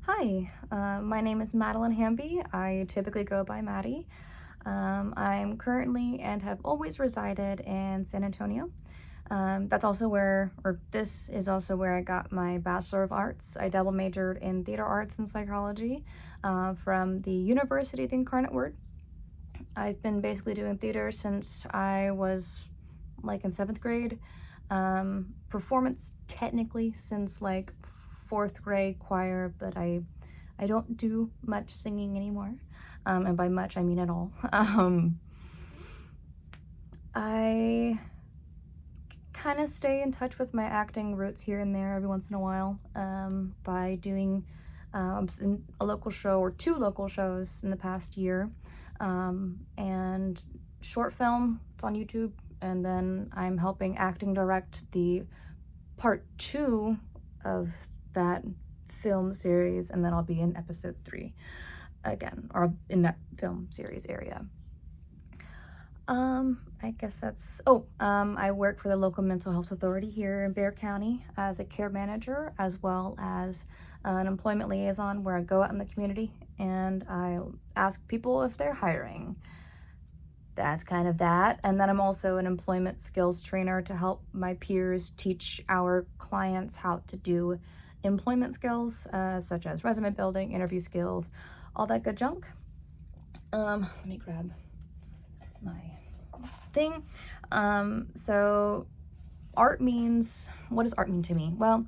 Hi, my name is Madeline Hamby. I typically go by Maddie. I'm currently and have always resided in San Antonio. That's also where, or this is also where I got my Bachelor of Arts. I double majored in theater arts and psychology from the University of the Incarnate Word. I've been basically doing theater since I was like in seventh grade. Performance technically since like fourth grade choir, but I don't do much singing anymore. And by much, I mean at all. I kind of stay in touch with my acting roots here and there every once in a while by doing in a local show or two local shows in the past year. And short film, it's on YouTube. And then I'm helping acting direct the part two of that film series, and then I'll be in episode 3 again, or in that film series area. I guess that's, I work for the local mental health authority here in Bexar County as a care manager, as well as an employment liaison, where I go out in the community and I ask people if they're hiring. That's kind of that. And then I'm also an employment skills trainer to help my peers teach our clients how to do employment skills, such as resume building, interview skills, all that good junk. Let me grab my thing. So art means, what does art mean to me? Well,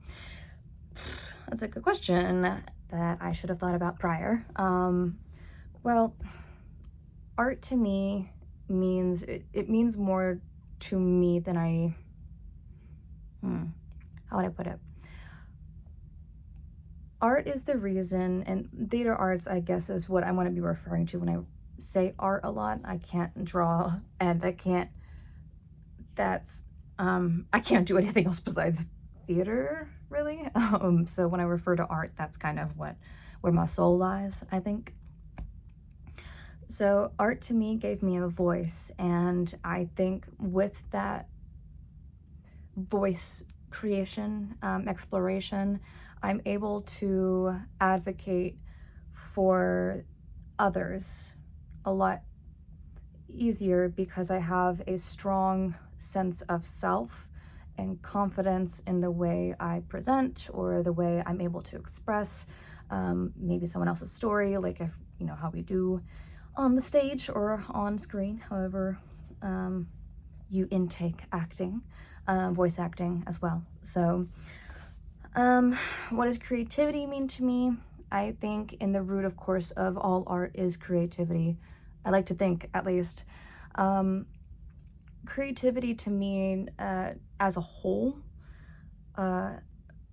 that's a good question that I should have thought about prior. Well, art to me means, it means more to me than how would I put it? Art is the reason, and theater arts, I guess, is what I want to be referring to when I say art a lot. I can't draw, and I can't do anything else besides theater, really. So when I refer to art, that's kind of where my soul lies, I think. So art to me gave me a voice, and I think with that voice creation, exploration, I'm able to advocate for others a lot easier because I have a strong sense of self and confidence in the way I present or the way I'm able to express maybe someone else's story, like if how we do on the stage or on screen, however you intake acting, voice acting as well. So what does creativity mean to me? I think in the root, of course, of all art is creativity. I like to think, at least. Creativity to me, as a whole,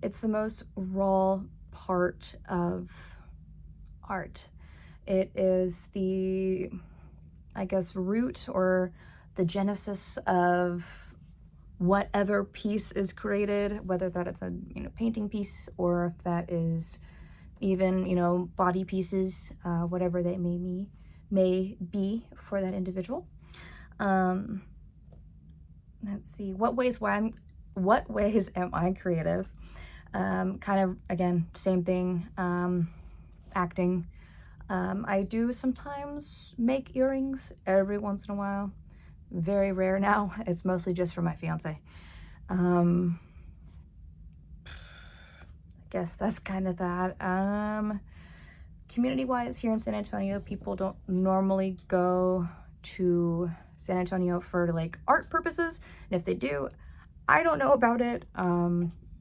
it's the most raw part of art. It is the, I guess, root or the genesis of whatever piece is created, whether that it's a painting piece or if that is even body pieces, whatever they may be for that individual. Let's see, what ways am I creative? Kind of, again, same thing. Acting. I do sometimes make earrings every once in a while. Very rare now. It's mostly just for my fiance. I guess that's kind of that. Community-wise, here in San Antonio, people don't normally go to San Antonio for like art purposes. And if they do, I don't know about it.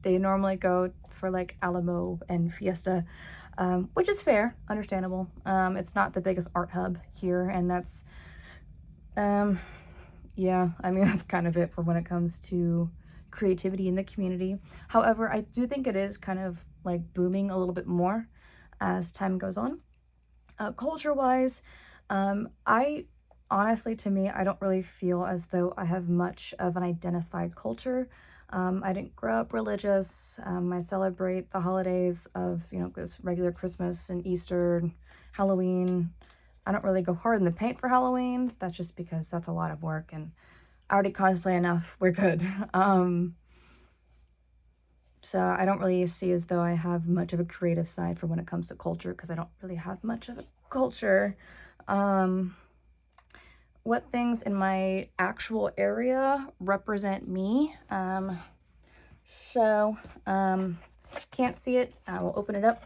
They normally go for like Alamo and Fiesta, which is fair, understandable. It's not the biggest art hub here, and that's, yeah, I mean, that's kind of it for when it comes to creativity in the community. However, I do think it is kind of like booming a little bit more as time goes on. Culture-wise, I honestly, to me, I don't really feel as though I have much of an identified culture. I didn't grow up religious. I celebrate the holidays of, just regular Christmas and Easter and Halloween. I don't really go hard in the paint for Halloween. That's just because that's a lot of work, and I already cosplay enough. We're good. So I don't really see as though I have much of a creative side for when it comes to culture, because I don't really have much of a culture. Um, what things in my actual area represent me? So, can't see it. I will open it up.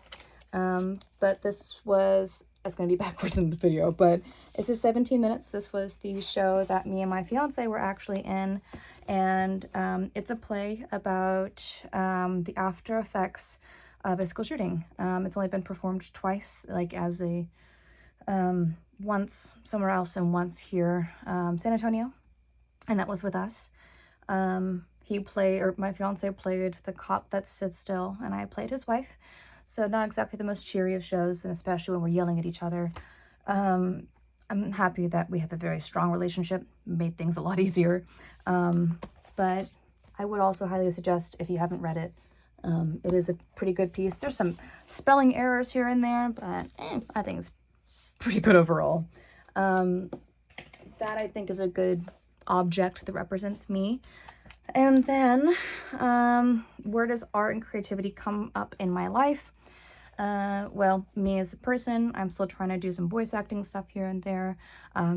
But this was, it's going to be backwards in the video, but this is 17 Minutes. This was the show that me and my fiance were actually in. And it's a play about the after effects of a school shooting. It's only been performed twice, like as a once somewhere else and once here, San Antonio, and that was with us. My fiance played the cop that stood still, and I played his wife. So not exactly the most cheery of shows, and especially when we're yelling at each other. I'm happy that we have a very strong relationship, made things a lot easier. But I would also highly suggest, if you haven't read it, it is a pretty good piece. There's some spelling errors here and there, but I think it's pretty good overall. That I think is a good object that represents me. And then, where does art and creativity come up in my life? Well, me as a person, I'm still trying to do some voice acting stuff here and there.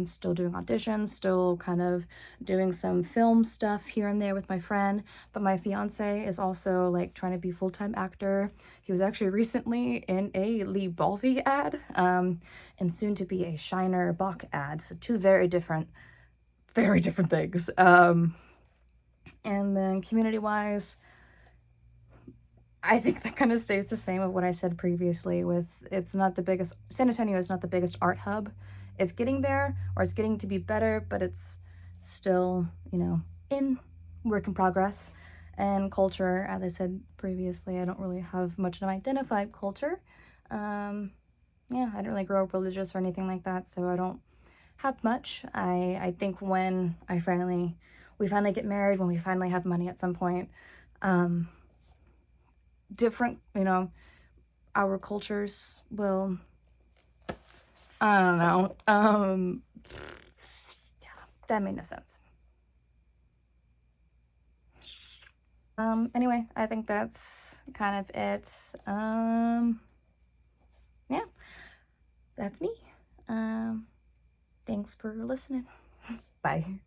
Still doing auditions, still kind of doing some film stuff here and there with my friend. But my fiance is also like trying to be a full-time actor. He was actually recently in a Lee Balvey ad, and soon to be a Shiner Bach ad. So two very different things. And then community-wise, I think that kind of stays the same of what I said previously with San Antonio is not the biggest art hub. It's getting there, or it's getting to be better, but it's still, in work in progress. And culture, as I said previously, I don't really have much of an identified culture. Yeah, I didn't really grow up religious or anything like that, so I don't have much. I think when we finally get married, when we finally have money at some point, different, our cultures will, I don't know, that made no sense. Anyway, I think that's kind of it. Yeah, that's me. Thanks for listening. Bye.